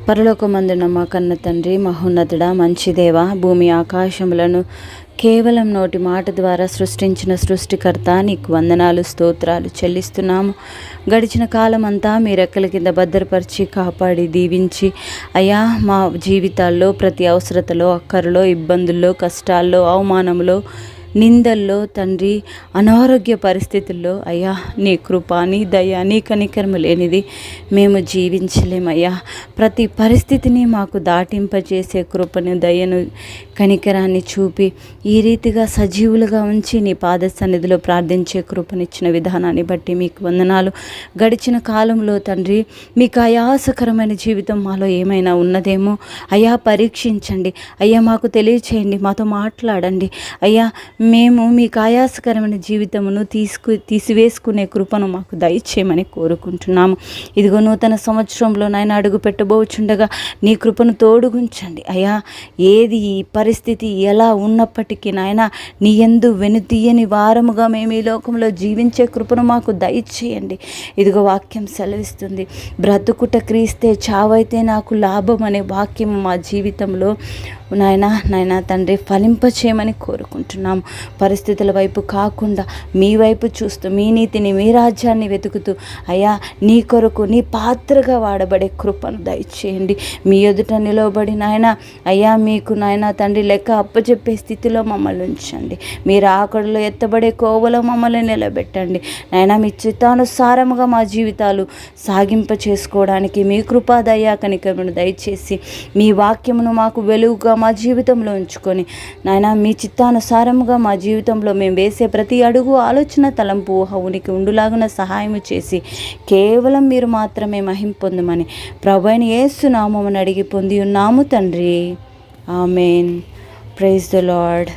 పరలోకమందున మా కన్న తండ్రి, మహోన్నతుడా, మంచి దేవ, భూమి ఆకాశములను కేవలం నోటి మాట ద్వారా సృష్టించిన సృష్టికర్త, నీకు వందనాలు, స్తోత్రాలు చెల్లిస్తున్నాము. గడిచిన కాలం అంతా మీ రెక్కల కింద భద్రపరిచి, కాపాడి, దీవించి అయ్యా మా జీవితాల్లో ప్రతి అవసరతలో, అక్కరలో, ఇబ్బందుల్లో, కష్టాల్లో, అవమానంలో, నిందల్లో తండ్రి, అనారోగ్య పరిస్థితుల్లో అయ్యా నీ కృప, నీ దయ, నీ కనికరము లేనిది మేము జీవించలేమయ్యా. ప్రతి పరిస్థితిని మాకు దాటింపజేసే కృపను, దయను, కనికరాన్ని చూపి ఈ రీతిగా సజీవులుగా ఉంచి నీ పాద సన్నిధిలో ప్రార్థించే కృపనిచ్చిన విధానాన్ని బట్టి మీకు వందనాలు. గడిచిన కాలంలో తండ్రి, మీకు ఆయాసకరమైన జీవితం మాలో ఏమైనా ఉన్నదేమో అయ్యా పరీక్షించండి. అయ్యా మాకు తెలియచేయండి, మాతో మాట్లాడండి. అయ్యా మేము మీకు ఆయాసకరమైన జీవితమును తీసివేసుకునే కృపను మాకు దయచేయమని కోరుకుంటున్నాము. ఇదిగో నూతన సంవత్సరంలో నాయన అడుగు పెట్టబోచుండగా నీ కృపను తోడుగుంచండి. అయ్యా ఏది ఈ పరిస్థితి ఎలా ఉన్నప్పటికీ నాయన నీ యందు వెనుతీయని వారముగా మేము ఈ లోకంలో జీవించే కృపను మాకు దయచేయండి. ఇదిగో వాక్యం సెలవిస్తుంది, బ్రతుకుట క్రీస్తే, చావైతే నాకు లాభం అనే వాక్యం మా జీవితంలో నాయనా తండ్రి ఫలింపచేయమని కోరుకుంటున్నాము. పరిస్థితుల వైపు కాకుండా మీ వైపు చూస్తూ, మీ నీతిని, మీ రాజ్యాన్ని వెతుకుతూ అయ్యా నీ కొరకు, నీ పాత్రగా వాడబడే కృపను దయచేయండి. మీ ఎదుట నిలవబడి నాయన అయ్యా మీకు నాయన తండ్రి లెక్క అప్పచెప్పే స్థితిలో మమ్మల్ని ఉంచండి. మీరు ఆకడలో ఎత్తబడే కోవలో మమ్మల్ని నిలబెట్టండి. నాయన మీ చిత్తానుసారముగా మా జీవితాలు సాగింప చేసుకోవడానికి మీ కృపా దయా కనికరమును దయచేసి మీ వాక్యమును మాకు వెలుగుగా మా జీవితంలో ఉంచుకొని నాయన మీ చిత్తానుసారముగా మా జీవితంలో మేము వేసే ప్రతి అడుగు, ఆలోచన, తలంపు, ఊహ, ఉనికి ఉండులాగున సహాయం చేసి కేవలం మీరు మాత్రమే మహిమ పొందమని ప్రభువైన యేసు నామమున అడిగి పొంది ఉన్నాము తండ్రి. ఆమేన్. Praise the lord.